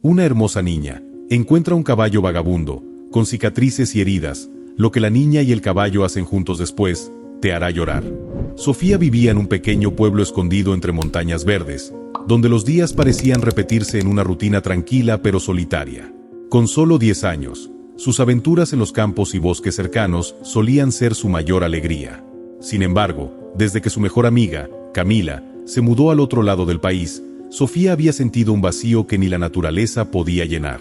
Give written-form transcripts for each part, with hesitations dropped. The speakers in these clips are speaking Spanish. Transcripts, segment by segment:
Una hermosa niña encuentra un caballo vagabundo, con cicatrices y heridas. Lo que la niña y el caballo hacen juntos después, te hará llorar. Sofía vivía en un pequeño pueblo escondido entre montañas verdes, donde los días parecían repetirse en una rutina tranquila pero solitaria. Con solo 10 años, sus aventuras en los campos y bosques cercanos solían ser su mayor alegría. Sin embargo, desde que su mejor amiga, Camila, se mudó al otro lado del país, Sofía había sentido un vacío que ni la naturaleza podía llenar.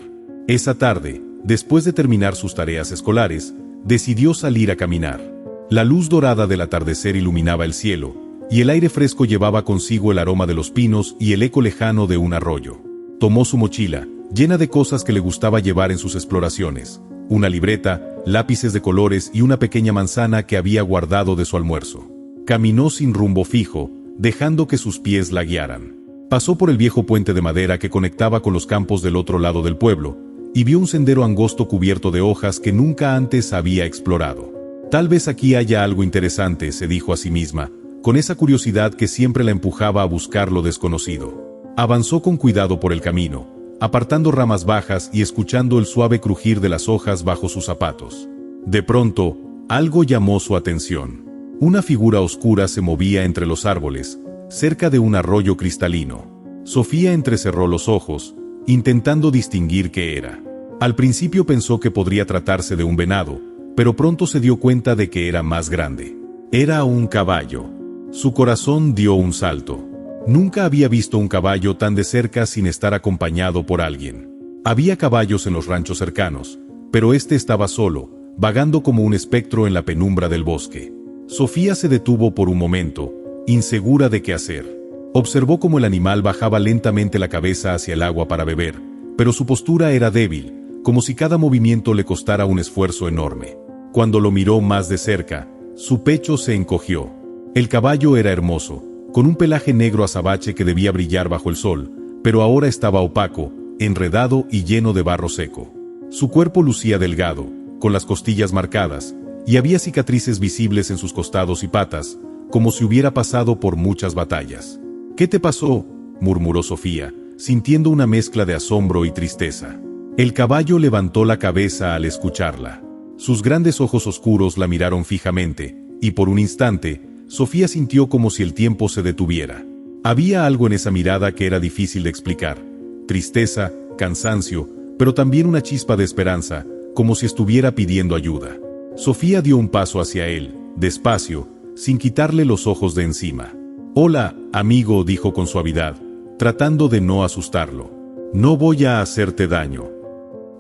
Esa tarde, después de terminar sus tareas escolares, decidió salir a caminar. La luz dorada del atardecer iluminaba el cielo, y el aire fresco llevaba consigo el aroma de los pinos y el eco lejano de un arroyo. Tomó su mochila, llena de cosas que le gustaba llevar en sus exploraciones, una libreta, lápices de colores y una pequeña manzana que había guardado de su almuerzo. Caminó sin rumbo fijo, dejando que sus pies la guiaran. Pasó por el viejo puente de madera que conectaba con los campos del otro lado del pueblo, y vio un sendero angosto cubierto de hojas que nunca antes había explorado. Tal vez aquí haya algo interesante, se dijo a sí misma, con esa curiosidad que siempre la empujaba a buscar lo desconocido. Avanzó con cuidado por el camino, apartando ramas bajas y escuchando el suave crujir de las hojas bajo sus zapatos. De pronto, algo llamó su atención. Una figura oscura se movía entre los árboles, cerca de un arroyo cristalino. Sofía entrecerró los ojos, intentando distinguir qué era. Al principio pensó que podría tratarse de un venado, pero pronto se dio cuenta de que era más grande. Era un caballo. Su corazón dio un salto. Nunca había visto un caballo tan de cerca sin estar acompañado por alguien. Había caballos en los ranchos cercanos, pero este estaba solo, vagando como un espectro en la penumbra del bosque. Sofía se detuvo por un momento, insegura de qué hacer. Observó cómo el animal bajaba lentamente la cabeza hacia el agua para beber, pero su postura era débil, como si cada movimiento le costara un esfuerzo enorme. Cuando lo miró más de cerca, su pecho se encogió. El caballo era hermoso, con un pelaje negro azabache que debía brillar bajo el sol, pero ahora estaba opaco, enredado y lleno de barro seco. Su cuerpo lucía delgado, con las costillas marcadas, y había cicatrices visibles en sus costados y patas, como si hubiera pasado por muchas batallas. «¿Qué te pasó?», murmuró Sofía, sintiendo una mezcla de asombro y tristeza. El caballo levantó la cabeza al escucharla. Sus grandes ojos oscuros la miraron fijamente, y por un instante, Sofía sintió como si el tiempo se detuviera. Había algo en esa mirada que era difícil de explicar. Tristeza, cansancio, pero también una chispa de esperanza, como si estuviera pidiendo ayuda. Sofía dio un paso hacia él, despacio, sin quitarle los ojos de encima. «Hola, amigo», dijo con suavidad, tratando de no asustarlo. «No voy a hacerte daño».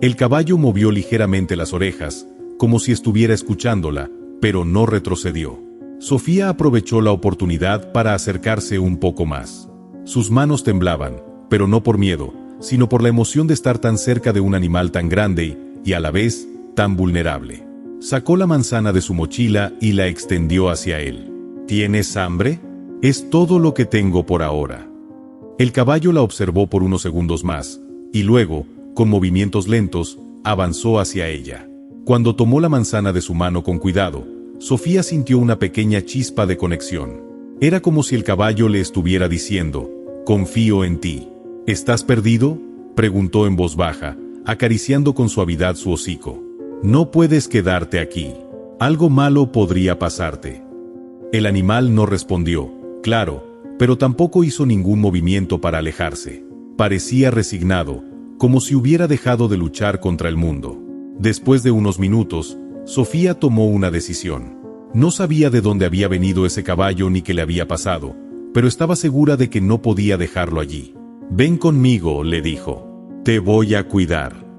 El caballo movió ligeramente las orejas, como si estuviera escuchándola, pero no retrocedió. Sofía aprovechó la oportunidad para acercarse un poco más. Sus manos temblaban, pero no por miedo, sino por la emoción de estar tan cerca de un animal tan grande y a la vez, tan vulnerable. Sacó la manzana de su mochila y la extendió hacia él. «¿Tienes hambre? Es todo lo que tengo por ahora». El caballo la observó por unos segundos más, y luego, con movimientos lentos, avanzó hacia ella. Cuando tomó la manzana de su mano con cuidado, Sofía sintió una pequeña chispa de conexión. Era como si el caballo le estuviera diciendo: «Confío en ti». «¿Estás perdido?», preguntó en voz baja, acariciando con suavidad su hocico. «No puedes quedarte aquí. Algo malo podría pasarte». El animal no respondió, claro, pero tampoco hizo ningún movimiento para alejarse. Parecía resignado, como si hubiera dejado de luchar contra el mundo. Después de unos minutos, Sofía tomó una decisión. No sabía de dónde había venido ese caballo ni qué le había pasado, pero estaba segura de que no podía dejarlo allí. «Ven conmigo», le dijo. «Te voy a cuidar».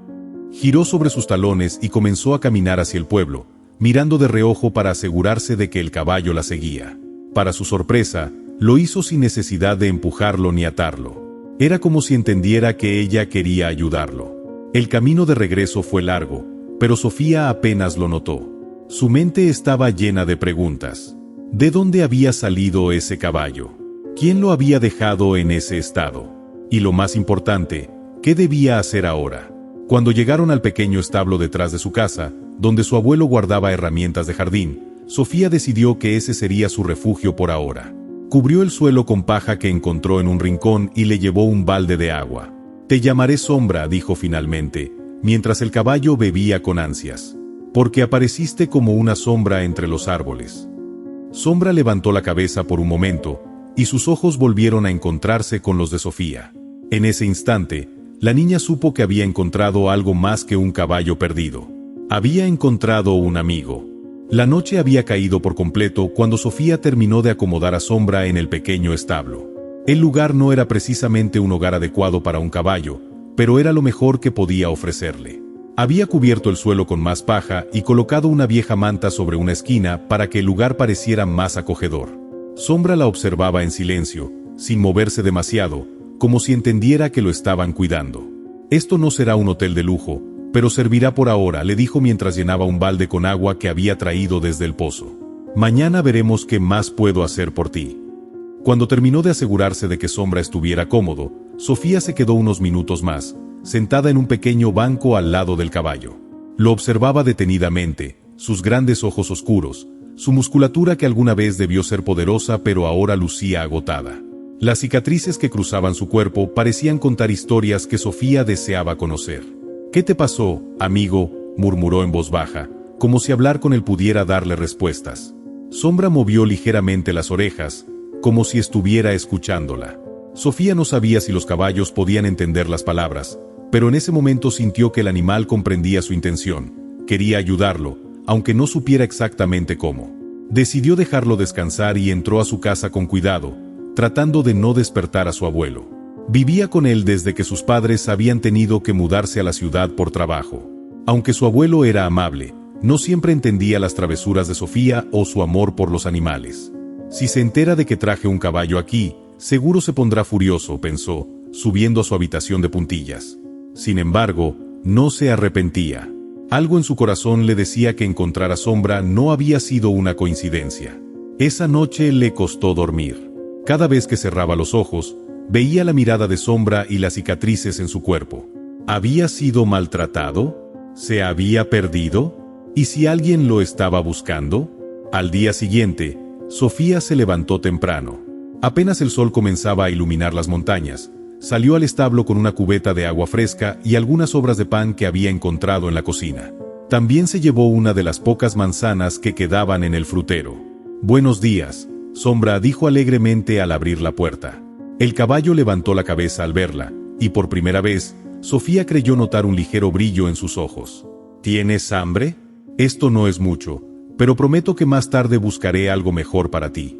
Giró sobre sus talones y comenzó a caminar hacia el pueblo, mirando de reojo para asegurarse de que el caballo la seguía. Para su sorpresa, lo hizo sin necesidad de empujarlo ni atarlo. Era como si entendiera que ella quería ayudarlo. El camino de regreso fue largo, pero Sofía apenas lo notó. Su mente estaba llena de preguntas. ¿De dónde había salido ese caballo? ¿Quién lo había dejado en ese estado? Y lo más importante, ¿qué debía hacer ahora? Cuando llegaron al pequeño establo detrás de su casa, donde su abuelo guardaba herramientas de jardín, Sofía decidió que ese sería su refugio por ahora. Cubrió el suelo con paja que encontró en un rincón y le llevó un balde de agua. Te llamaré Sombra, dijo finalmente, mientras el caballo bebía con ansias. Porque apareciste como una sombra entre los árboles. Sombra levantó la cabeza por un momento, y sus ojos volvieron a encontrarse con los de Sofía. En ese instante, la niña supo que había encontrado algo más que un caballo perdido. Había encontrado un amigo. La noche había caído por completo cuando Sofía terminó de acomodar a Sombra en el pequeño establo. El lugar no era precisamente un hogar adecuado para un caballo, pero era lo mejor que podía ofrecerle. Había cubierto el suelo con más paja y colocado una vieja manta sobre una esquina para que el lugar pareciera más acogedor. Sombra la observaba en silencio, sin moverse demasiado, como si entendiera que lo estaban cuidando. Esto no será un hotel de lujo, pero servirá por ahora, le dijo mientras llenaba un balde con agua que había traído desde el pozo. Mañana veremos qué más puedo hacer por ti. Cuando terminó de asegurarse de que Sombra estuviera cómodo, Sofía se quedó unos minutos más, sentada en un pequeño banco al lado del caballo. Lo observaba detenidamente, sus grandes ojos oscuros, su musculatura que alguna vez debió ser poderosa pero ahora lucía agotada. Las cicatrices que cruzaban su cuerpo parecían contar historias que Sofía deseaba conocer. «¿Qué te pasó, amigo?», murmuró en voz baja, como si hablar con él pudiera darle respuestas. Sombra movió ligeramente las orejas, como si estuviera escuchándola. Sofía no sabía si los caballos podían entender las palabras, pero en ese momento sintió que el animal comprendía su intención. Quería ayudarlo, aunque no supiera exactamente cómo. Decidió dejarlo descansar y entró a su casa con cuidado, tratando de no despertar a su abuelo. Vivía con él desde que sus padres habían tenido que mudarse a la ciudad por trabajo. Aunque su abuelo era amable, no siempre entendía las travesuras de Sofía o su amor por los animales. Si se entera de que traje un caballo aquí, seguro se pondrá furioso, pensó, subiendo a su habitación de puntillas. Sin embargo, no se arrepentía. Algo en su corazón le decía que encontrar a Sombra no había sido una coincidencia. Esa noche le costó dormir. Cada vez que cerraba los ojos, veía la mirada de Sombra y las cicatrices en su cuerpo. ¿Había sido maltratado? ¿Se había perdido? ¿Y si alguien lo estaba buscando? Al día siguiente, Sofía se levantó temprano. Apenas el sol comenzaba a iluminar las montañas, salió al establo con una cubeta de agua fresca y algunas sobras de pan que había encontrado en la cocina. También se llevó una de las pocas manzanas que quedaban en el frutero. «Buenos días», Sombra dijo alegremente al abrir la puerta. El caballo levantó la cabeza al verla, y por primera vez, Sofía creyó notar un ligero brillo en sus ojos. «¿Tienes hambre? Esto no es mucho, pero prometo que más tarde buscaré algo mejor para ti».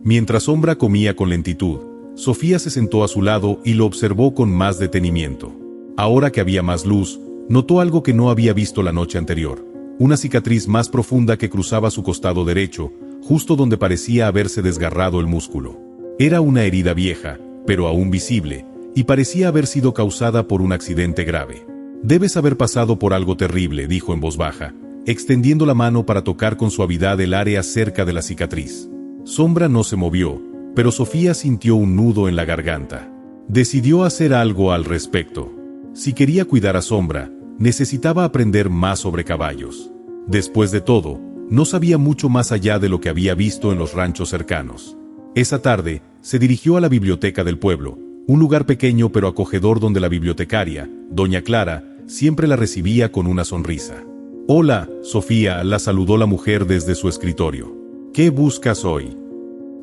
Mientras Sombra comía con lentitud, Sofía se sentó a su lado y lo observó con más detenimiento. Ahora que había más luz, notó algo que no había visto la noche anterior, una cicatriz más profunda que cruzaba su costado derecho, justo donde parecía haberse desgarrado el músculo. Era una herida vieja, pero aún visible, y parecía haber sido causada por un accidente grave. «Debes haber pasado por algo terrible», dijo en voz baja, extendiendo la mano para tocar con suavidad el área cerca de la cicatriz. Sombra no se movió, pero Sofía sintió un nudo en la garganta. Decidió hacer algo al respecto. Si quería cuidar a Sombra, necesitaba aprender más sobre caballos. Después de todo, no sabía mucho más allá de lo que había visto en los ranchos cercanos. Esa tarde, se dirigió a la biblioteca del pueblo, un lugar pequeño pero acogedor donde la bibliotecaria, doña Clara, siempre la recibía con una sonrisa. «Hola, Sofía», la saludó la mujer desde su escritorio. «¿Qué buscas hoy?»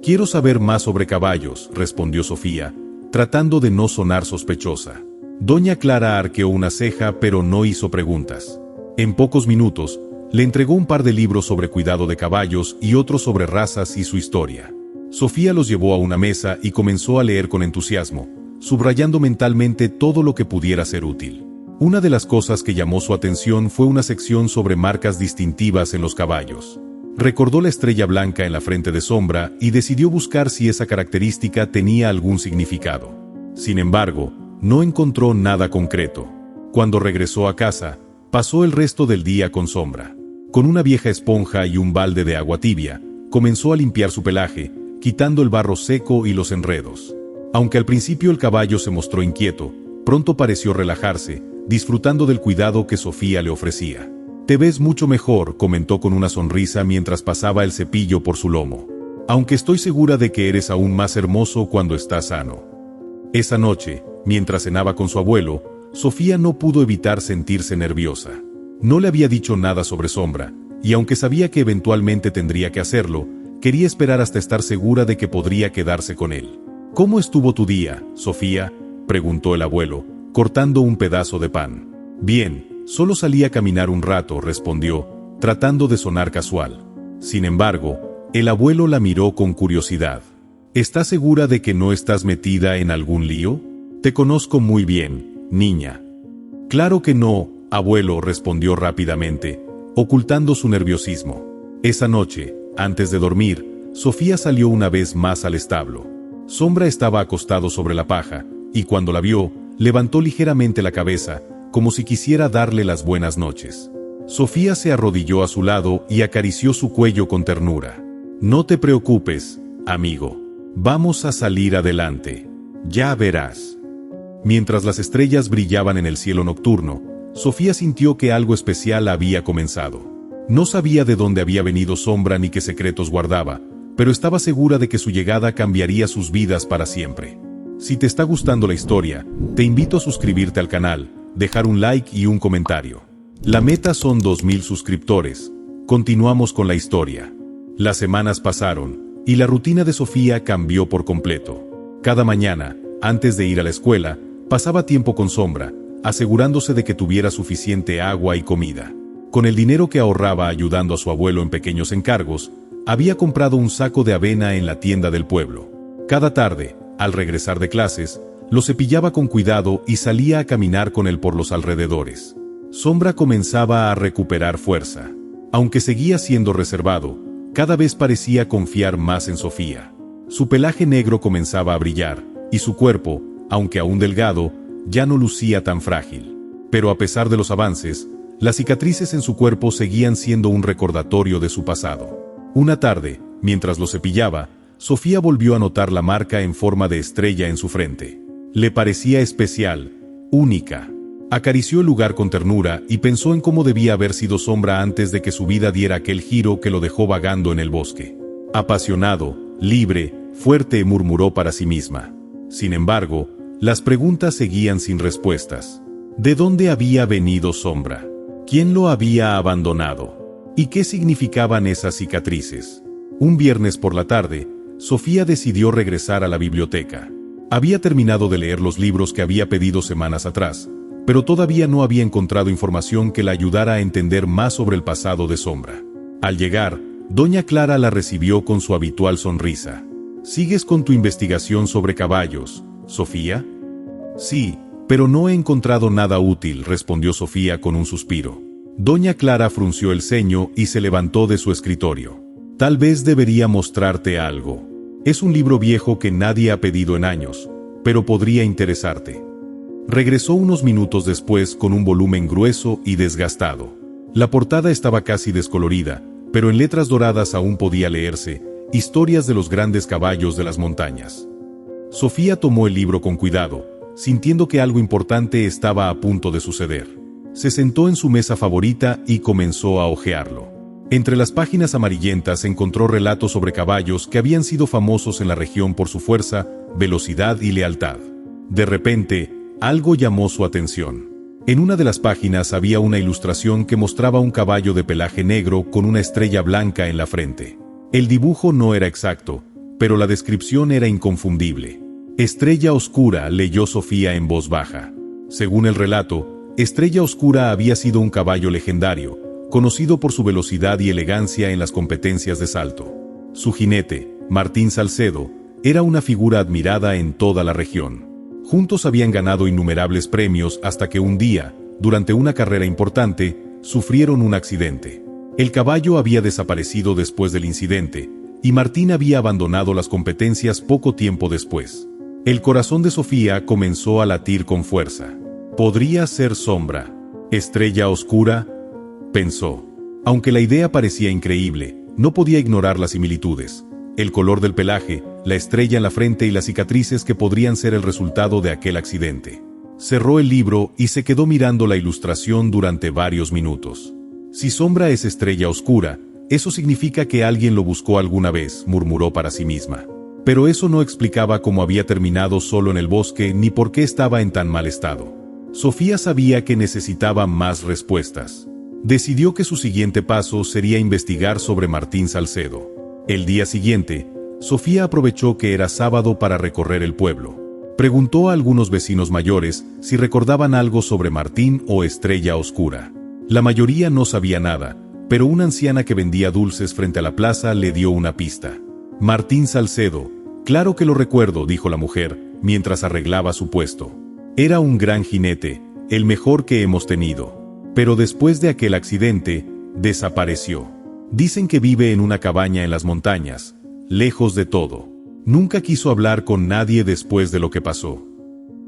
«Quiero saber más sobre caballos», respondió Sofía, tratando de no sonar sospechosa. Doña Clara arqueó una ceja pero no hizo preguntas. En pocos minutos, le entregó un par de libros sobre cuidado de caballos y otros sobre razas y su historia. Sofía los llevó a una mesa y comenzó a leer con entusiasmo, subrayando mentalmente todo lo que pudiera ser útil. Una de las cosas que llamó su atención fue una sección sobre marcas distintivas en los caballos. Recordó la estrella blanca en la frente de Sombra y decidió buscar si esa característica tenía algún significado. Sin embargo, no encontró nada concreto. Cuando regresó a casa, pasó el resto del día con Sombra. Con una vieja esponja y un balde de agua tibia, comenzó a limpiar su pelaje, quitando el barro seco y los enredos. Aunque al principio el caballo se mostró inquieto, pronto pareció relajarse, disfrutando del cuidado que Sofía le ofrecía. «Te ves mucho mejor», comentó con una sonrisa mientras pasaba el cepillo por su lomo. «Aunque estoy segura de que eres aún más hermoso cuando estás sano». Esa noche, mientras cenaba con su abuelo, Sofía no pudo evitar sentirse nerviosa. No le había dicho nada sobre Sombra, y aunque sabía que eventualmente tendría que hacerlo, quería esperar hasta estar segura de que podría quedarse con él. ¿Cómo estuvo tu día, Sofía?, preguntó el abuelo, cortando un pedazo de pan. Bien, solo salí a caminar un rato, respondió, tratando de sonar casual. Sin embargo, el abuelo la miró con curiosidad. ¿Estás segura de que no estás metida en algún lío? Te conozco muy bien, niña. Claro que no, abuelo, respondió rápidamente, ocultando su nerviosismo. Esa noche, antes de dormir, Sofía salió una vez más al establo. Sombra estaba acostado sobre la paja, y cuando la vio, levantó ligeramente la cabeza, como si quisiera darle las buenas noches. Sofía se arrodilló a su lado y acarició su cuello con ternura. No te preocupes, amigo. Vamos a salir adelante. Ya verás. Mientras las estrellas brillaban en el cielo nocturno, Sofía sintió que algo especial había comenzado. No sabía de dónde había venido Sombra ni qué secretos guardaba, pero estaba segura de que su llegada cambiaría sus vidas para siempre. Si te está gustando la historia, te invito a suscribirte al canal, dejar un like y un comentario. La meta son 2000 suscriptores. Continuamos con la historia. Las semanas pasaron, y la rutina de Sofía cambió por completo. Cada mañana, antes de ir a la escuela, pasaba tiempo con Sombra, asegurándose de que tuviera suficiente agua y comida. Con el dinero que ahorraba ayudando a su abuelo en pequeños encargos, había comprado un saco de avena en la tienda del pueblo. Cada tarde, al regresar de clases, lo cepillaba con cuidado y salía a caminar con él por los alrededores. Sombra comenzaba a recuperar fuerza. Aunque seguía siendo reservado, cada vez parecía confiar más en Sofía. Su pelaje negro comenzaba a brillar, y su cuerpo, aunque aún delgado, ya no lucía tan frágil. Pero a pesar de los avances, las cicatrices en su cuerpo seguían siendo un recordatorio de su pasado. Una tarde, mientras lo cepillaba, Sofía volvió a notar la marca en forma de estrella en su frente. Le parecía especial, única. Acarició el lugar con ternura y pensó en cómo debía haber sido Sombra antes de que su vida diera aquel giro que lo dejó vagando en el bosque. Apasionado, libre, fuerte, murmuró para sí misma. Sin embargo, las preguntas seguían sin respuestas. ¿De dónde había venido Sombra? ¿Quién lo había abandonado? ¿Y qué significaban esas cicatrices? Un viernes por la tarde, Sofía decidió regresar a la biblioteca. Había terminado de leer los libros que había pedido semanas atrás, pero todavía no había encontrado información que la ayudara a entender más sobre el pasado de Sombra. Al llegar, doña Clara la recibió con su habitual sonrisa. ¿Sigues con tu investigación sobre caballos, Sofía? Sí, pero no he encontrado nada útil, respondió Sofía con un suspiro. Doña Clara frunció el ceño y se levantó de su escritorio. Tal vez debería mostrarte algo. Es un libro viejo que nadie ha pedido en años, pero podría interesarte. Regresó unos minutos después con un volumen grueso y desgastado. La portada estaba casi descolorida, pero en letras doradas aún podía leerse: Historias de los grandes caballos de las montañas. Sofía tomó el libro con cuidado, sintiendo que algo importante estaba a punto de suceder. Se sentó en su mesa favorita y comenzó a hojearlo. Entre las páginas amarillentas encontró relatos sobre caballos que habían sido famosos en la región por su fuerza, velocidad y lealtad. De repente, algo llamó su atención. En una de las páginas había una ilustración que mostraba un caballo de pelaje negro con una estrella blanca en la frente. El dibujo no era exacto, pero la descripción era inconfundible. Estrella Oscura, leyó Sofía en voz baja. Según el relato, Estrella Oscura había sido un caballo legendario, conocido por su velocidad y elegancia en las competencias de salto. Su jinete, Martín Salcedo, era una figura admirada en toda la región. Juntos habían ganado innumerables premios hasta que un día, durante una carrera importante, sufrieron un accidente. El caballo había desaparecido después del incidente, y Martín había abandonado las competencias poco tiempo después. El corazón de Sofía comenzó a latir con fuerza. Podría ser Sombra. Estrella Oscura, pensó. Aunque la idea parecía increíble, no podía ignorar las similitudes. El color del pelaje, la estrella en la frente y las cicatrices que podrían ser el resultado de aquel accidente. Cerró el libro y se quedó mirando la ilustración durante varios minutos. Si Sombra es Estrella Oscura, eso significa que alguien lo buscó alguna vez, murmuró para sí misma. Pero eso no explicaba cómo había terminado solo en el bosque ni por qué estaba en tan mal estado. Sofía sabía que necesitaba más respuestas. Decidió que su siguiente paso sería investigar sobre Martín Salcedo. El día siguiente, Sofía aprovechó que era sábado para recorrer el pueblo. Preguntó a algunos vecinos mayores si recordaban algo sobre Martín o Estrella Oscura. La mayoría no sabía nada, pero una anciana que vendía dulces frente a la plaza le dio una pista. Martín Salcedo, claro que lo recuerdo, dijo la mujer, mientras arreglaba su puesto. Era un gran jinete, el mejor que hemos tenido. Pero después de aquel accidente, desapareció. Dicen que vive en una cabaña en las montañas, lejos de todo. Nunca quiso hablar con nadie después de lo que pasó.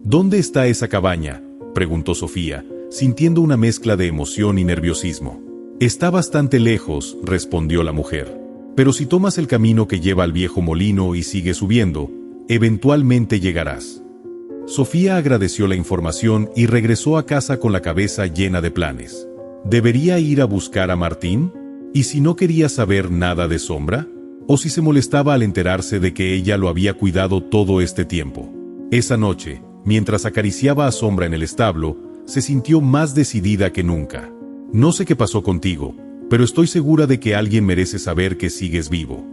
¿Dónde está esa cabaña?, preguntó Sofía, sintiendo una mezcla de emoción y nerviosismo. Está bastante lejos, respondió la mujer. Pero si tomas el camino que lleva al viejo molino y sigues subiendo, eventualmente llegarás. Sofía agradeció la información y regresó a casa con la cabeza llena de planes. ¿Debería ir a buscar a Martín? ¿Y si no quería saber nada de Sombra? ¿O si se molestaba al enterarse de que ella lo había cuidado todo este tiempo? Esa noche, mientras acariciaba a Sombra en el establo, se sintió más decidida que nunca. No sé qué pasó contigo, pero estoy segura de que alguien merece saber que sigues vivo.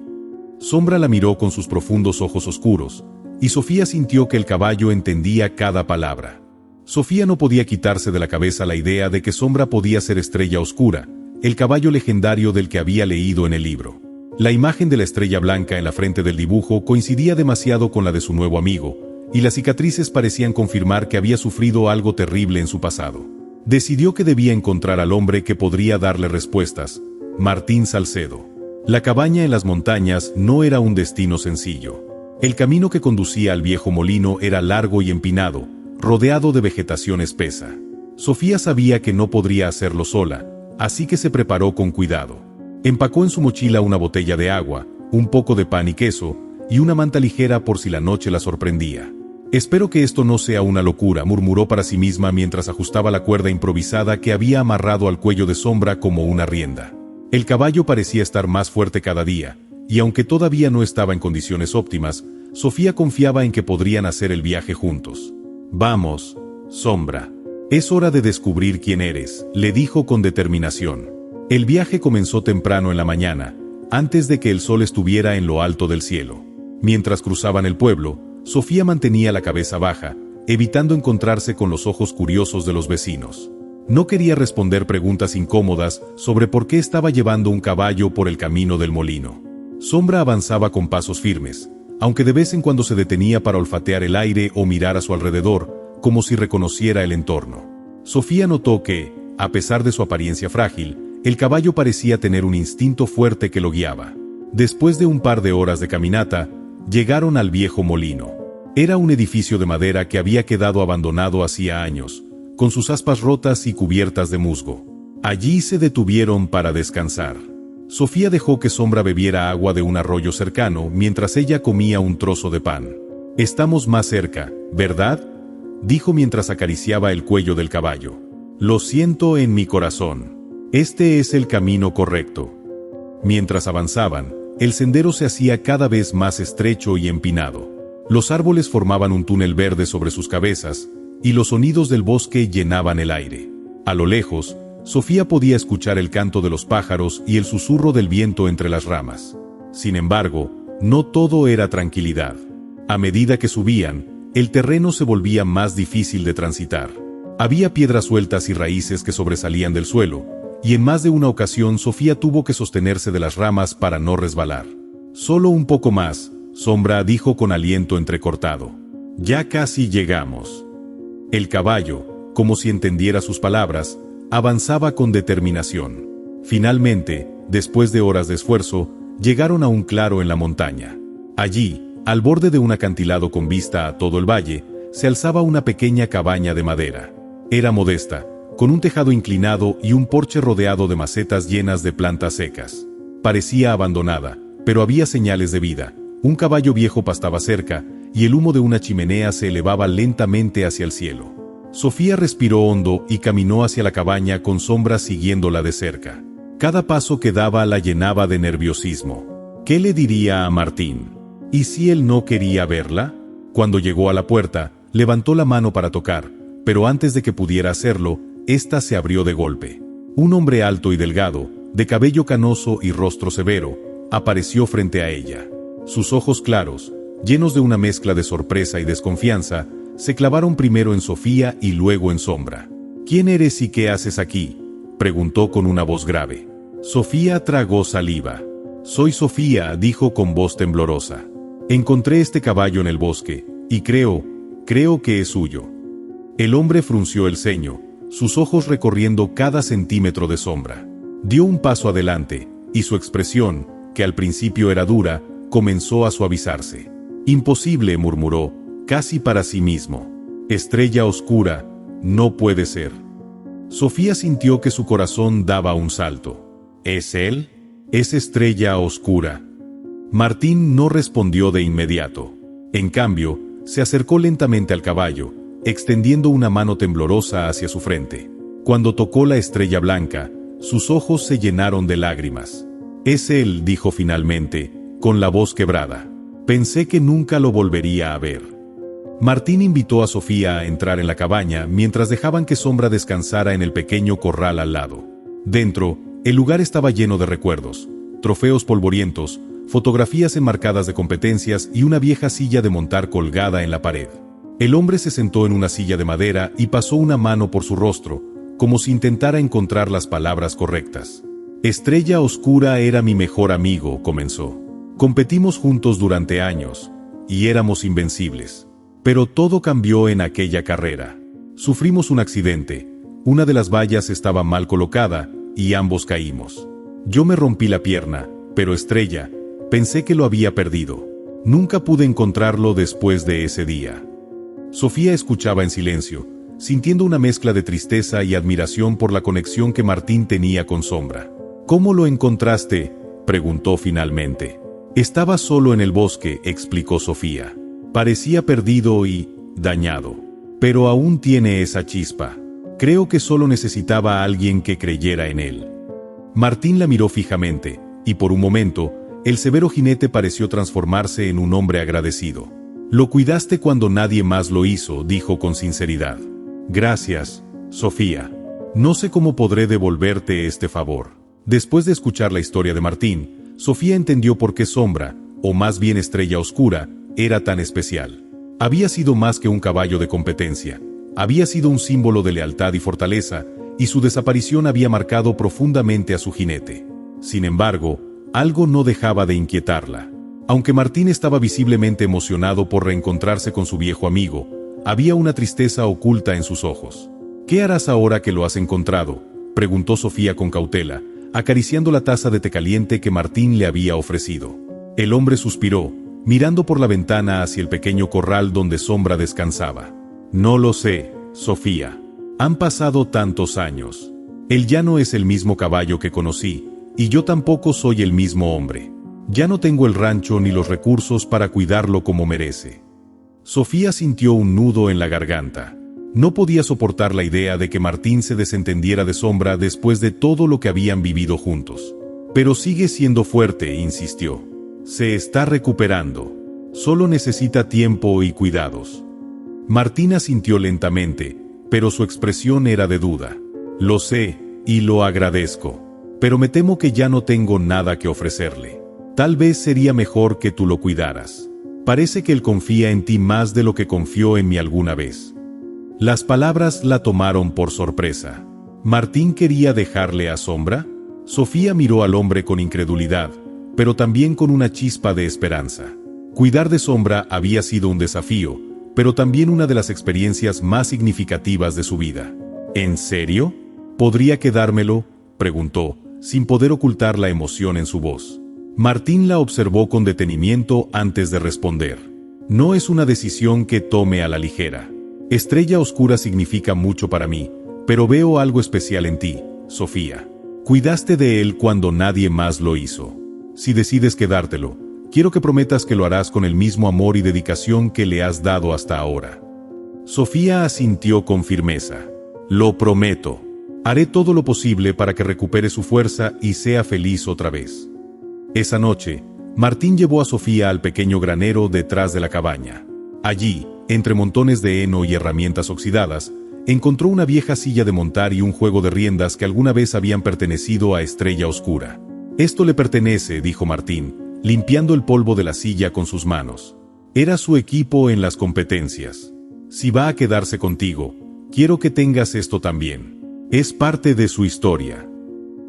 Sombra la miró con sus profundos ojos oscuros, y Sofía sintió que el caballo entendía cada palabra. Sofía no podía quitarse de la cabeza la idea de que Sombra podía ser Estrella Oscura, el caballo legendario del que había leído en el libro. La imagen de la estrella blanca en la frente del dibujo coincidía demasiado con la de su nuevo amigo, y las cicatrices parecían confirmar que había sufrido algo terrible en su pasado. Decidió que debía encontrar al hombre que podría darle respuestas, Martín Salcedo. La cabaña en las montañas no era un destino sencillo. El camino que conducía al viejo molino era largo y empinado, rodeado de vegetación espesa. Sofía sabía que no podría hacerlo sola, así que se preparó con cuidado. Empacó en su mochila una botella de agua, un poco de pan y queso, y una manta ligera por si la noche la sorprendía. «Espero que esto no sea una locura», murmuró para sí misma mientras ajustaba la cuerda improvisada que había amarrado al cuello de Sombra como una rienda. El caballo parecía estar más fuerte cada día, y aunque todavía no estaba en condiciones óptimas, Sofía confiaba en que podrían hacer el viaje juntos. «Vamos, Sombra. Es hora de descubrir quién eres», le dijo con determinación. El viaje comenzó temprano en la mañana, antes de que el sol estuviera en lo alto del cielo. Mientras cruzaban el pueblo, Sofía mantenía la cabeza baja, evitando encontrarse con los ojos curiosos de los vecinos. No quería responder preguntas incómodas sobre por qué estaba llevando un caballo por el camino del molino. Sombra avanzaba con pasos firmes, aunque de vez en cuando se detenía para olfatear el aire o mirar a su alrededor, como si reconociera el entorno. Sofía notó que, a pesar de su apariencia frágil, el caballo parecía tener un instinto fuerte que lo guiaba. Después de un par de horas de caminata, llegaron al viejo molino. Era un edificio de madera que había quedado abandonado hacía años, con sus aspas rotas y cubiertas de musgo. Allí se detuvieron para descansar. Sofía dejó que Sombra bebiera agua de un arroyo cercano mientras ella comía un trozo de pan. «Estamos más cerca, ¿verdad?», dijo mientras acariciaba el cuello del caballo. «Lo siento en mi corazón. Este es el camino correcto». Mientras avanzaban, el sendero se hacía cada vez más estrecho y empinado. Los árboles formaban un túnel verde sobre sus cabezas, y los sonidos del bosque llenaban el aire. A lo lejos, Sofía podía escuchar el canto de los pájaros y el susurro del viento entre las ramas. Sin embargo, no todo era tranquilidad. A medida que subían, el terreno se volvía más difícil de transitar. Había piedras sueltas y raíces que sobresalían del suelo, y en más de una ocasión Sofía tuvo que sostenerse de las ramas para no resbalar. «Solo un poco más», Sombra dijo con aliento entrecortado. «Ya casi llegamos». El caballo, como si entendiera sus palabras, avanzaba con determinación. Finalmente, después de horas de esfuerzo, llegaron a un claro en la montaña. Allí, al borde de un acantilado con vista a todo el valle, se alzaba una pequeña cabaña de madera. Era modesta, con un tejado inclinado y un porche rodeado de macetas llenas de plantas secas. Parecía abandonada, pero había señales de vida. Un caballo viejo pastaba cerca, y el humo de una chimenea se elevaba lentamente hacia el cielo. Sofía respiró hondo y caminó hacia la cabaña con Sombra siguiéndola de cerca. Cada paso que daba la llenaba de nerviosismo. ¿Qué le diría a Martín? ¿Y si él no quería verla? Cuando llegó a la puerta, levantó la mano para tocar, pero antes de que pudiera hacerlo, ésta se abrió de golpe. Un hombre alto y delgado, de cabello canoso y rostro severo, apareció frente a ella. Sus ojos claros, llenos de una mezcla de sorpresa y desconfianza, se clavaron primero en Sofía y luego en Sombra. «¿Quién eres y qué haces aquí?», preguntó con una voz grave. Sofía tragó saliva. «Soy Sofía», dijo con voz temblorosa. «Encontré este caballo en el bosque, y creo que es suyo». El hombre frunció el ceño, sus ojos recorriendo cada centímetro de Sombra. Dio un paso adelante, y su expresión, que al principio era dura, comenzó a suavizarse. «Imposible», murmuró, casi para sí mismo. «Estrella oscura, no puede ser». Sofía sintió que su corazón daba un salto. ¿Es él? ¿Es Estrella oscura? Martín no respondió de inmediato. En cambio, se acercó lentamente al caballo, extendiendo una mano temblorosa hacia su frente. Cuando tocó la estrella blanca, sus ojos se llenaron de lágrimas. «Es él», dijo finalmente, con la voz quebrada. «Pensé que nunca lo volvería a ver». Martín invitó a Sofía a entrar en la cabaña mientras dejaban que Sombra descansara en el pequeño corral al lado. Dentro, el lugar estaba lleno de recuerdos, trofeos polvorientos, fotografías enmarcadas de competencias y una vieja silla de montar colgada en la pared. El hombre se sentó en una silla de madera y pasó una mano por su rostro, como si intentara encontrar las palabras correctas. «Estrella oscura era mi mejor amigo», comenzó. «Competimos juntos durante años, y éramos invencibles. Pero todo cambió en aquella carrera. Sufrimos un accidente, una de las vallas estaba mal colocada, y ambos caímos. Yo me rompí la pierna, pero Estrella, pensé que lo había perdido. Nunca pude encontrarlo después de ese día». Sofía escuchaba en silencio, sintiendo una mezcla de tristeza y admiración por la conexión que Martín tenía con Sombra. «¿Cómo lo encontraste?», preguntó finalmente. «Estaba solo en el bosque», explicó Sofía. «Parecía perdido y dañado. Pero aún tiene esa chispa. Creo que solo necesitaba a alguien que creyera en él». Martín la miró fijamente, y por un momento, el severo jinete pareció transformarse en un hombre agradecido. «Lo cuidaste cuando nadie más lo hizo», dijo con sinceridad. «Gracias, Sofía. No sé cómo podré devolverte este favor». Después de escuchar la historia de Martín, Sofía entendió por qué Sombra, o más bien Estrella Oscura, era tan especial. Había sido más que un caballo de competencia. Había sido un símbolo de lealtad y fortaleza, y su desaparición había marcado profundamente a su jinete. Sin embargo, algo no dejaba de inquietarla. Aunque Martín estaba visiblemente emocionado por reencontrarse con su viejo amigo, había una tristeza oculta en sus ojos. «¿Qué harás ahora que lo has encontrado?», preguntó Sofía con cautela, acariciando la taza de té caliente que Martín le había ofrecido. El hombre suspiró, mirando por la ventana hacia el pequeño corral donde Sombra descansaba. «No lo sé, Sofía. Han pasado tantos años. Él ya no es el mismo caballo que conocí, y yo tampoco soy el mismo hombre. Ya no tengo el rancho ni los recursos para cuidarlo como merece». Sofía sintió un nudo en la garganta. No podía soportar la idea de que Martín se desentendiera de Sombra después de todo lo que habían vivido juntos. «Pero sigue siendo fuerte», insistió. «Se está recuperando. Solo necesita tiempo y cuidados». Martín asintió lentamente, pero su expresión era de duda. «Lo sé, y lo agradezco. Pero me temo que ya no tengo nada que ofrecerle. Tal vez sería mejor que tú lo cuidaras. Parece que él confía en ti más de lo que confió en mí alguna vez». Las palabras la tomaron por sorpresa. ¿Martín quería dejarle a Sombra? Sofía miró al hombre con incredulidad, pero también con una chispa de esperanza. Cuidar de Sombra había sido un desafío, pero también una de las experiencias más significativas de su vida. ¿En serio? ¿Podría quedármelo?, preguntó, sin poder ocultar la emoción en su voz. Martín la observó con detenimiento antes de responder. «No es una decisión que tome a la ligera. Estrella Oscura significa mucho para mí, pero veo algo especial en ti, Sofía. Cuidaste de él cuando nadie más lo hizo. Si decides quedártelo, quiero que prometas que lo harás con el mismo amor y dedicación que le has dado hasta ahora». Sofía asintió con firmeza. «Lo prometo. Haré todo lo posible para que recupere su fuerza y sea feliz otra vez». Esa noche, Martín llevó a Sofía al pequeño granero detrás de la cabaña. Allí, entre montones de heno y herramientas oxidadas, encontró una vieja silla de montar y un juego de riendas que alguna vez habían pertenecido a Estrella Oscura. «Esto le pertenece», dijo Martín, limpiando el polvo de la silla con sus manos. «Era su equipo en las competencias. Si va a quedarse contigo, quiero que tengas esto también. Es parte de su historia».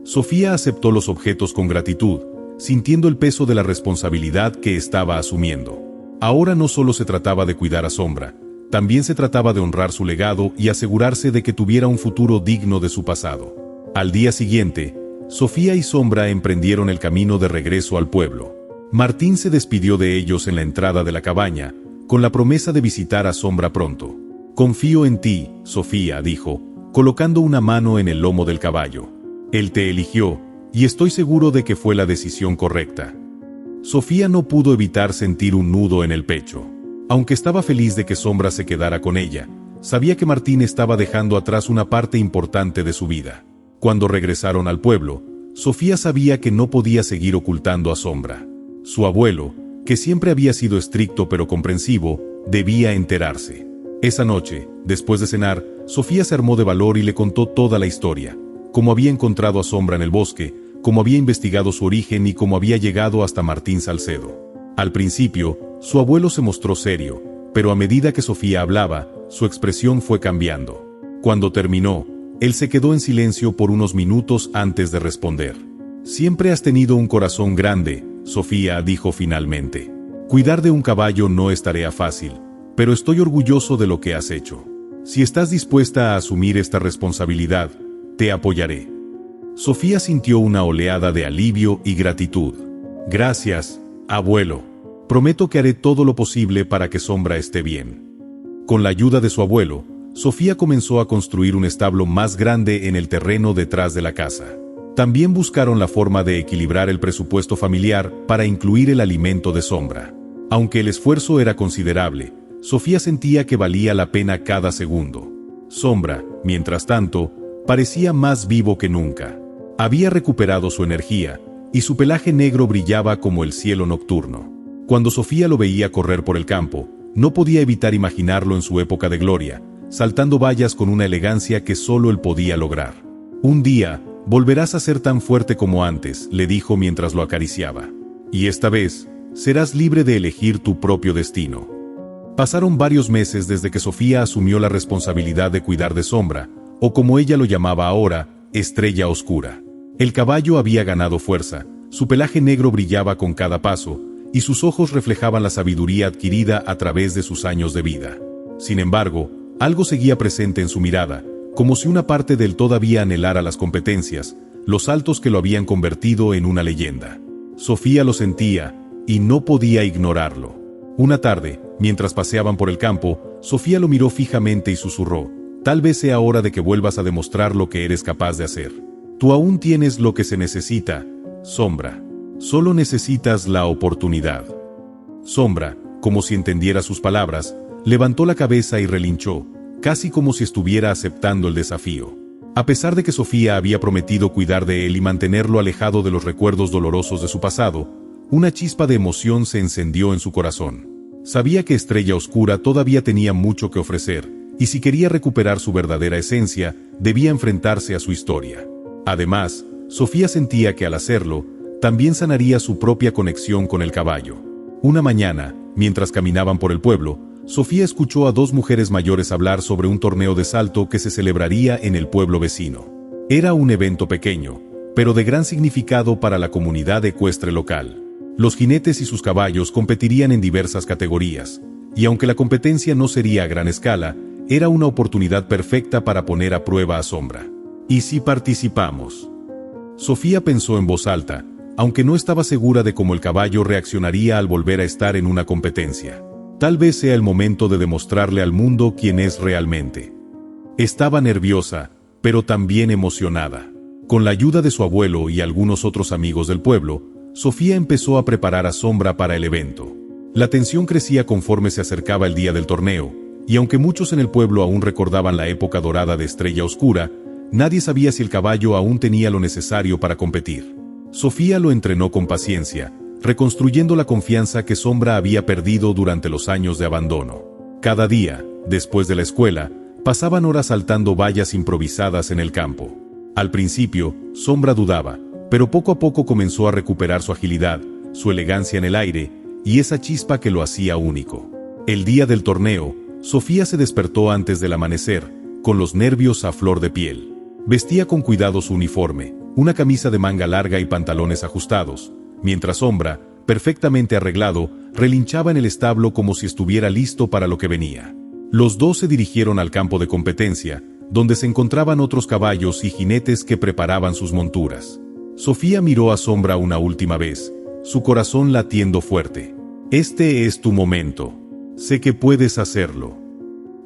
Sofía aceptó los objetos con gratitud, sintiendo el peso de la responsabilidad que estaba asumiendo. Ahora no solo se trataba de cuidar a Sombra, también se trataba de honrar su legado y asegurarse de que tuviera un futuro digno de su pasado. Al día siguiente, Sofía y Sombra emprendieron el camino de regreso al pueblo. Martín se despidió de ellos en la entrada de la cabaña, con la promesa de visitar a Sombra pronto. «Confío en ti, Sofía», dijo, colocando una mano en el lomo del caballo. «Él te eligió, y estoy seguro de que fue la decisión correcta». Sofía no pudo evitar sentir un nudo en el pecho. Aunque estaba feliz de que Sombra se quedara con ella, sabía que Martín estaba dejando atrás una parte importante de su vida. Cuando regresaron al pueblo, Sofía sabía que no podía seguir ocultando a Sombra. Su abuelo, que siempre había sido estricto pero comprensivo, debía enterarse. Esa noche, después de cenar, Sofía se armó de valor y le contó toda la historia: cómo había encontrado a Sombra en el bosque, cómo había investigado su origen y cómo había llegado hasta Martín Salcedo. Al principio, su abuelo se mostró serio, pero a medida que Sofía hablaba, su expresión fue cambiando. Cuando terminó, él se quedó en silencio por unos minutos antes de responder. «Siempre has tenido un corazón grande», Sofía dijo finalmente. «Cuidar de un caballo no es tarea fácil, pero estoy orgulloso de lo que has hecho. Si estás dispuesta a asumir esta responsabilidad, te apoyaré». Sofía sintió una oleada de alivio y gratitud. «Gracias, abuelo. Prometo que haré todo lo posible para que Sombra esté bien». Con la ayuda de su abuelo, Sofía comenzó a construir un establo más grande en el terreno detrás de la casa. También buscaron la forma de equilibrar el presupuesto familiar para incluir el alimento de Sombra. Aunque el esfuerzo era considerable, Sofía sentía que valía la pena cada segundo. Sombra, mientras tanto, parecía más vivo que nunca. Había recuperado su energía, y su pelaje negro brillaba como el cielo nocturno. Cuando Sofía lo veía correr por el campo, no podía evitar imaginarlo en su época de gloria, saltando vallas con una elegancia que solo él podía lograr. «Un día, volverás a ser tan fuerte como antes», le dijo mientras lo acariciaba. «Y esta vez, serás libre de elegir tu propio destino». Pasaron varios meses desde que Sofía asumió la responsabilidad de cuidar de Sombra, o como ella lo llamaba ahora, Estrella Oscura. El caballo había ganado fuerza, su pelaje negro brillaba con cada paso, y sus ojos reflejaban la sabiduría adquirida a través de sus años de vida. Sin embargo, algo seguía presente en su mirada, como si una parte de él todavía anhelara las competencias, los saltos que lo habían convertido en una leyenda. Sofía lo sentía, y no podía ignorarlo. Una tarde, mientras paseaban por el campo, Sofía lo miró fijamente y susurró: «Tal vez sea hora de que vuelvas a demostrar lo que eres capaz de hacer. Tú aún tienes lo que se necesita, Sombra. Solo necesitas la oportunidad». Sombra, como si entendiera sus palabras, levantó la cabeza y relinchó, casi como si estuviera aceptando el desafío. A pesar de que Sofía había prometido cuidar de él y mantenerlo alejado de los recuerdos dolorosos de su pasado, una chispa de emoción se encendió en su corazón. Sabía que Estrella Oscura todavía tenía mucho que ofrecer, y si quería recuperar su verdadera esencia, debía enfrentarse a su historia. Además, Sofía sentía que al hacerlo, también sanaría su propia conexión con el caballo. Una mañana, mientras caminaban por el pueblo, Sofía escuchó a dos mujeres mayores hablar sobre un torneo de salto que se celebraría en el pueblo vecino. Era un evento pequeño, pero de gran significado para la comunidad ecuestre local. Los jinetes y sus caballos competirían en diversas categorías, y aunque la competencia no sería a gran escala, era una oportunidad perfecta para poner a prueba a Sombra. ¿Y si participamos? Sofía pensó en voz alta, aunque no estaba segura de cómo el caballo reaccionaría al volver a estar en una competencia. Tal vez sea el momento de demostrarle al mundo quién es realmente. Estaba nerviosa, pero también emocionada. Con la ayuda de su abuelo y algunos otros amigos del pueblo, Sofía empezó a preparar a Sombra para el evento. La tensión crecía conforme se acercaba el día del torneo, y aunque muchos en el pueblo aún recordaban la época dorada de Estrella Oscura, nadie sabía si el caballo aún tenía lo necesario para competir. Sofía lo entrenó con paciencia, reconstruyendo la confianza que Sombra había perdido durante los años de abandono. Cada día, después de la escuela, pasaban horas saltando vallas improvisadas en el campo. Al principio, Sombra dudaba, pero poco a poco comenzó a recuperar su agilidad, su elegancia en el aire, y esa chispa que lo hacía único. El día del torneo, Sofía se despertó antes del amanecer, con los nervios a flor de piel. Vestía con cuidado su uniforme, una camisa de manga larga y pantalones ajustados, mientras Sombra, perfectamente arreglado, relinchaba en el establo como si estuviera listo para lo que venía. Los dos se dirigieron al campo de competencia, donde se encontraban otros caballos y jinetes que preparaban sus monturas. Sofía miró a Sombra una última vez, su corazón latiendo fuerte. Este es tu momento. Sé que puedes hacerlo.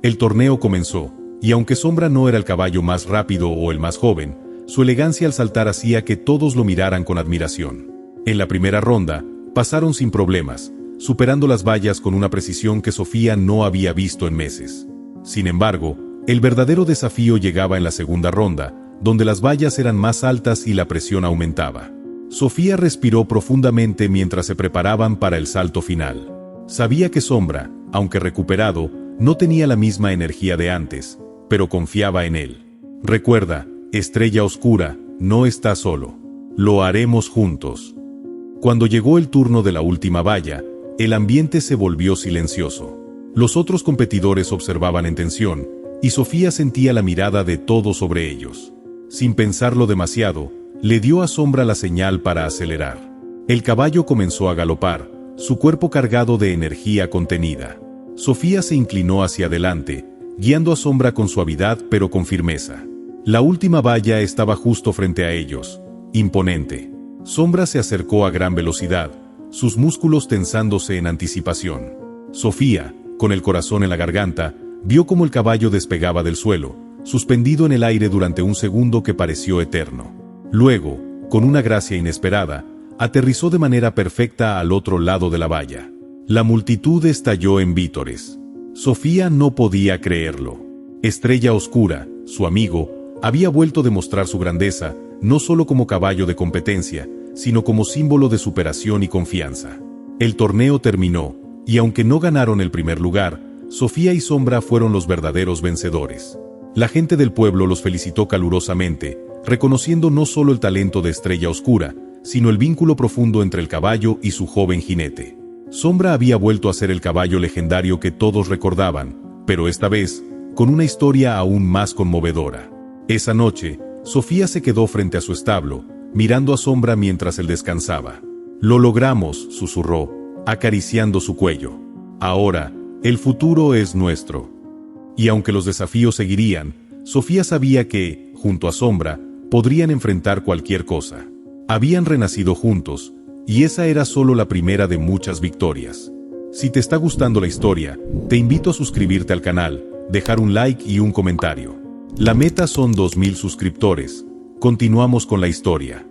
El torneo comenzó, y aunque Sombra no era el caballo más rápido o el más joven, su elegancia al saltar hacía que todos lo miraran con admiración. En la primera ronda, pasaron sin problemas, superando las vallas con una precisión que Sofía no había visto en meses. Sin embargo, el verdadero desafío llegaba en la segunda ronda, donde las vallas eran más altas y la presión aumentaba. Sofía respiró profundamente mientras se preparaban para el salto final. Sabía que Sombra, aunque recuperado, no tenía la misma energía de antes, pero confiaba en él. Recuerda, Estrella Oscura, no estás solo. Lo haremos juntos. Cuando llegó el turno de la última valla, el ambiente se volvió silencioso. Los otros competidores observaban en tensión, y Sofía sentía la mirada de todos sobre ellos. Sin pensarlo demasiado, le dio a Sombra la señal para acelerar. El caballo comenzó a galopar, su cuerpo cargado de energía contenida. Sofía se inclinó hacia adelante, guiando a Sombra con suavidad pero con firmeza. La última valla estaba justo frente a ellos, imponente. Sombra se acercó a gran velocidad, sus músculos tensándose en anticipación. Sofía, con el corazón en la garganta, vio cómo el caballo despegaba del suelo, suspendido en el aire durante un segundo que pareció eterno. Luego, con una gracia inesperada, aterrizó de manera perfecta al otro lado de la valla. La multitud estalló en vítores. Sofía no podía creerlo. Estrella Oscura, su amigo, había vuelto a demostrar su grandeza, no solo como caballo de competencia, sino como símbolo de superación y confianza. El torneo terminó, y aunque no ganaron el primer lugar, Sofía y Sombra fueron los verdaderos vencedores. La gente del pueblo los felicitó calurosamente, reconociendo no solo el talento de Estrella Oscura, sino el vínculo profundo entre el caballo y su joven jinete. Sombra había vuelto a ser el caballo legendario que todos recordaban, pero esta vez, con una historia aún más conmovedora. Esa noche, Sofía se quedó frente a su establo, mirando a Sombra mientras él descansaba. «Lo logramos», susurró, acariciando su cuello. «Ahora, el futuro es nuestro». Y aunque los desafíos seguirían, Sofía sabía que, junto a Sombra, podrían enfrentar cualquier cosa. Habían renacido juntos, y esa era solo la primera de muchas victorias. Si te está gustando la historia, te invito a suscribirte al canal, dejar un like y un comentario. La meta son 2000 suscriptores. Continuamos con la historia.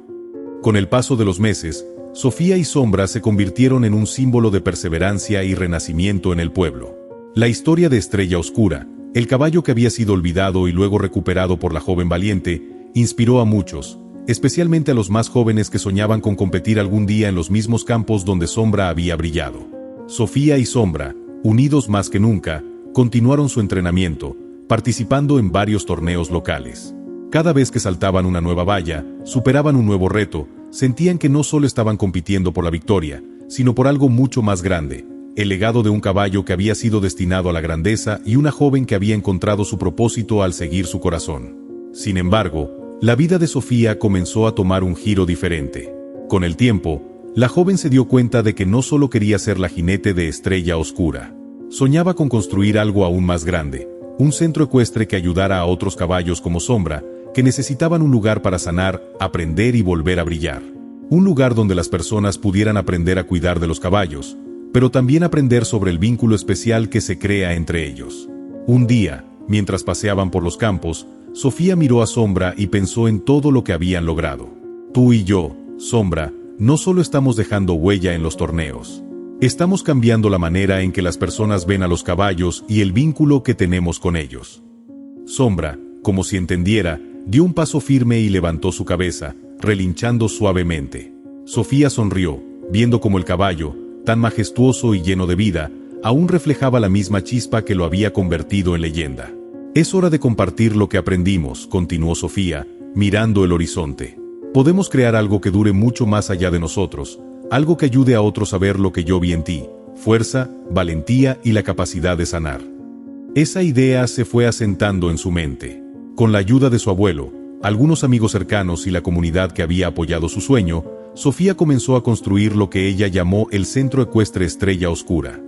Con el paso de los meses, Sofía y Sombra se convirtieron en un símbolo de perseverancia y renacimiento en el pueblo. La historia de Estrella Oscura, el caballo que había sido olvidado y luego recuperado por la joven valiente, inspiró a muchos, especialmente a los más jóvenes que soñaban con competir algún día en los mismos campos donde Sombra había brillado. Sofía y Sombra, unidos más que nunca, continuaron su entrenamiento, participando en varios torneos locales. Cada vez que saltaban una nueva valla, superaban un nuevo reto, sentían que no solo estaban compitiendo por la victoria, sino por algo mucho más grande, el legado de un caballo que había sido destinado a la grandeza y una joven que había encontrado su propósito al seguir su corazón. Sin embargo, la vida de Sofía comenzó a tomar un giro diferente. Con el tiempo, la joven se dio cuenta de que no solo quería ser la jinete de Estrella Oscura. Soñaba con construir algo aún más grande, un centro ecuestre que ayudara a otros caballos como Sombra, que necesitaban un lugar para sanar, aprender y volver a brillar. Un lugar donde las personas pudieran aprender a cuidar de los caballos, pero también aprender sobre el vínculo especial que se crea entre ellos. Un día, mientras paseaban por los campos, Sofía miró a Sombra y pensó en todo lo que habían logrado. Tú y yo, Sombra, no solo estamos dejando huella en los torneos. Estamos cambiando la manera en que las personas ven a los caballos y el vínculo que tenemos con ellos. Sombra, como si entendiera, dio un paso firme y levantó su cabeza, relinchando suavemente. Sofía sonrió, viendo cómo el caballo, tan majestuoso y lleno de vida, aún reflejaba la misma chispa que lo había convertido en leyenda. «Es hora de compartir lo que aprendimos», continuó Sofía, mirando el horizonte. «Podemos crear algo que dure mucho más allá de nosotros, algo que ayude a otros a ver lo que yo vi en ti, fuerza, valentía y la capacidad de sanar». Esa idea se fue asentando en su mente. Con la ayuda de su abuelo, algunos amigos cercanos y la comunidad que había apoyado su sueño, Sofía comenzó a construir lo que ella llamó el Centro Ecuestre Estrella Oscura.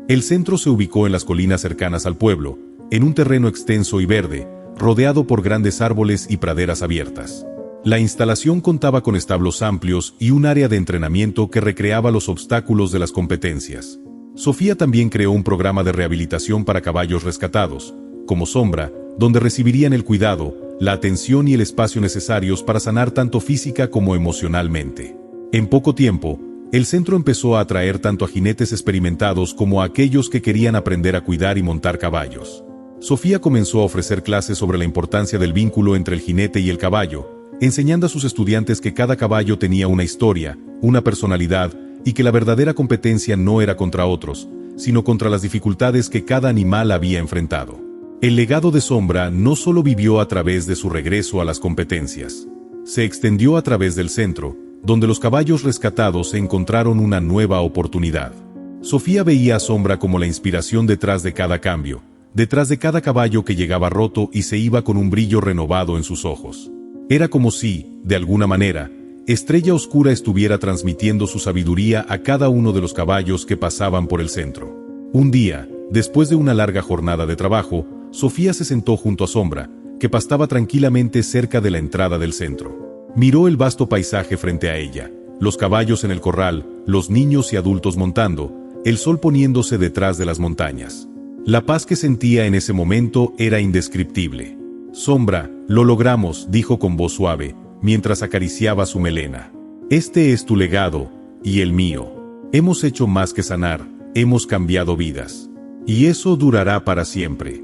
El centro se ubicó en las colinas cercanas al pueblo, en un terreno extenso y verde, rodeado por grandes árboles y praderas abiertas. La instalación contaba con establos amplios y un área de entrenamiento que recreaba los obstáculos de las competencias. Sofía también creó un programa de rehabilitación para caballos rescatados, como Sombra, donde recibirían el cuidado, la atención y el espacio necesarios para sanar tanto física como emocionalmente. En poco tiempo, el centro empezó a atraer tanto a jinetes experimentados como a aquellos que querían aprender a cuidar y montar caballos. Sofía comenzó a ofrecer clases sobre la importancia del vínculo entre el jinete y el caballo, enseñando a sus estudiantes que cada caballo tenía una historia, una personalidad, y que la verdadera competencia no era contra otros, sino contra las dificultades que cada animal había enfrentado. El legado de Sombra no solo vivió a través de su regreso a las competencias. Se extendió a través del centro, donde los caballos rescatados encontraron una nueva oportunidad. Sofía veía a Sombra como la inspiración detrás de cada cambio, detrás de cada caballo que llegaba roto y se iba con un brillo renovado en sus ojos. Era como si, de alguna manera, Estrella Oscura estuviera transmitiendo su sabiduría a cada uno de los caballos que pasaban por el centro. Un día, después de una larga jornada de trabajo, Sofía se sentó junto a Sombra, que pastaba tranquilamente cerca de la entrada del centro. Miró el vasto paisaje frente a ella, los caballos en el corral, los niños y adultos montando, el sol poniéndose detrás de las montañas. La paz que sentía en ese momento era indescriptible. «Sombra, lo logramos», dijo con voz suave, mientras acariciaba su melena. «Este es tu legado, y el mío. Hemos hecho más que sanar, hemos cambiado vidas. Y eso durará para siempre».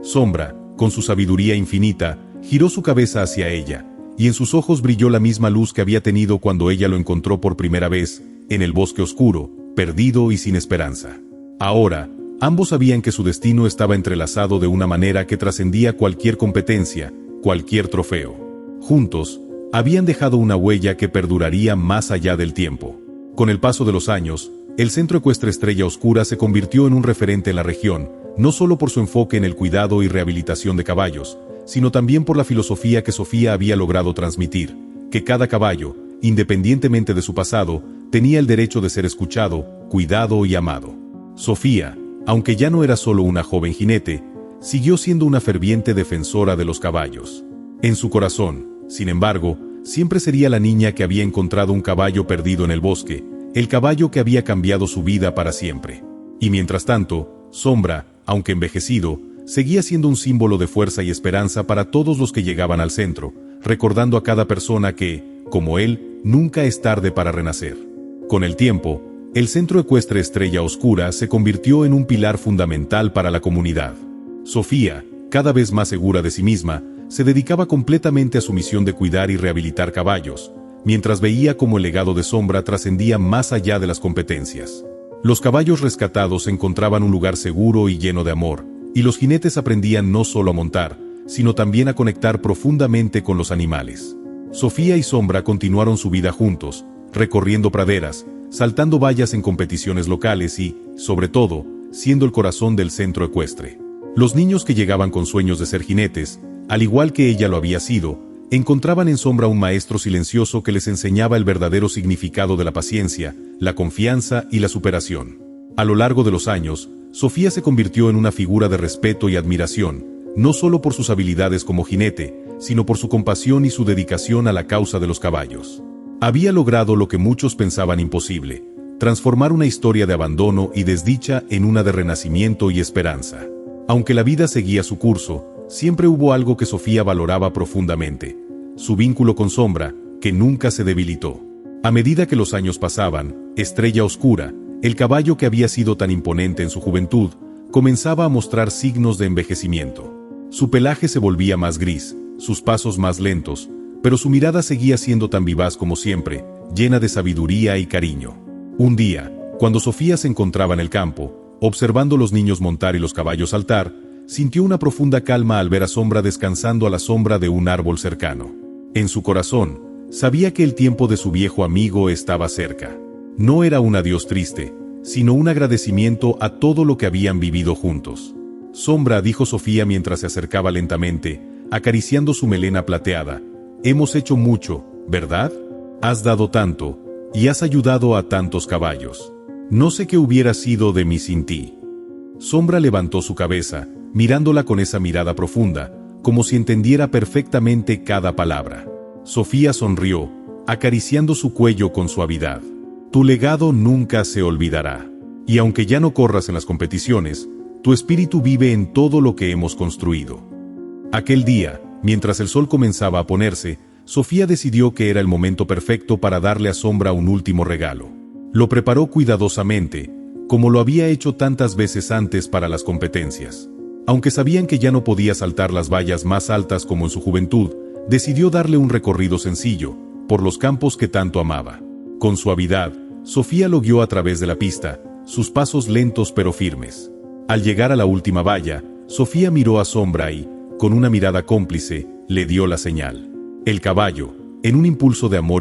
Sombra, con su sabiduría infinita, giró su cabeza hacia ella, y en sus ojos brilló la misma luz que había tenido cuando ella lo encontró por primera vez, en el bosque oscuro, perdido y sin esperanza. Ahora, ambos sabían que su destino estaba entrelazado de una manera que trascendía cualquier competencia, cualquier trofeo. Juntos, habían dejado una huella que perduraría más allá del tiempo. Con el paso de los años, el Centro Ecuestre Estrella Oscura se convirtió en un referente en la región, no solo por su enfoque en el cuidado y rehabilitación de caballos, sino también por la filosofía que Sofía había logrado transmitir, que cada caballo, independientemente de su pasado, tenía el derecho de ser escuchado, cuidado y amado. Sofía, aunque ya no era solo una joven jinete, siguió siendo una ferviente defensora de los caballos. En su corazón, sin embargo, siempre sería la niña que había encontrado un caballo perdido en el bosque, el caballo que había cambiado su vida para siempre. Y mientras tanto, Sombra, aunque envejecido, seguía siendo un símbolo de fuerza y esperanza para todos los que llegaban al centro, recordando a cada persona que, como él, nunca es tarde para renacer. Con el tiempo, el Centro Ecuestre Estrella Oscura se convirtió en un pilar fundamental para la comunidad. Sofía, cada vez más segura de sí misma, se dedicaba completamente a su misión de cuidar y rehabilitar caballos, mientras veía cómo el legado de Sombra trascendía más allá de las competencias. Los caballos rescatados encontraban un lugar seguro y lleno de amor, y los jinetes aprendían no solo a montar, sino también a conectar profundamente con los animales. Sofía y Sombra continuaron su vida juntos, recorriendo praderas, saltando vallas en competiciones locales y, sobre todo, siendo el corazón del centro ecuestre. Los niños que llegaban con sueños de ser jinetes, al igual que ella lo había sido, encontraban en Sombra un maestro silencioso que les enseñaba el verdadero significado de la paciencia, la confianza y la superación. A lo largo de los años, Sofía se convirtió en una figura de respeto y admiración, no solo por sus habilidades como jinete, sino por su compasión y su dedicación a la causa de los caballos. Había logrado lo que muchos pensaban imposible, transformar una historia de abandono y desdicha en una de renacimiento y esperanza. Aunque la vida seguía su curso, siempre hubo algo que Sofía valoraba profundamente: su vínculo con Sombra, que nunca se debilitó. A medida que los años pasaban, Estrella Oscura, el caballo que había sido tan imponente en su juventud, comenzaba a mostrar signos de envejecimiento. Su pelaje se volvía más gris, sus pasos más lentos, pero su mirada seguía siendo tan vivaz como siempre, llena de sabiduría y cariño. Un día, cuando Sofía se encontraba en el campo, observando a los niños montar y los caballos saltar, sintió una profunda calma al ver a Sombra descansando a la sombra de un árbol cercano. En su corazón, sabía que el tiempo de su viejo amigo estaba cerca. No era un adiós triste, sino un agradecimiento a todo lo que habían vivido juntos. Sombra, dijo Sofía mientras se acercaba lentamente, acariciando su melena plateada, hemos hecho mucho, ¿verdad? Has dado tanto, y has ayudado a tantos caballos. No sé qué hubiera sido de mí sin ti. Sombra levantó su cabeza, mirándola con esa mirada profunda, como si entendiera perfectamente cada palabra. Sofía sonrió, acariciando su cuello con suavidad. Tu legado nunca se olvidará. Y aunque ya no corras en las competiciones, tu espíritu vive en todo lo que hemos construido. Aquel día, mientras el sol comenzaba a ponerse, Sofía decidió que era el momento perfecto para darle a Sombra un último regalo. Lo preparó cuidadosamente, como lo había hecho tantas veces antes para las competencias. Aunque sabían que ya no podía saltar las vallas más altas como en su juventud, decidió darle un recorrido sencillo, por los campos que tanto amaba. Con suavidad, Sofía lo guió a través de la pista, sus pasos lentos pero firmes. Al llegar a la última valla, Sofía miró a Sombra y, con una mirada cómplice, le dio la señal. El caballo, en un impulso de amor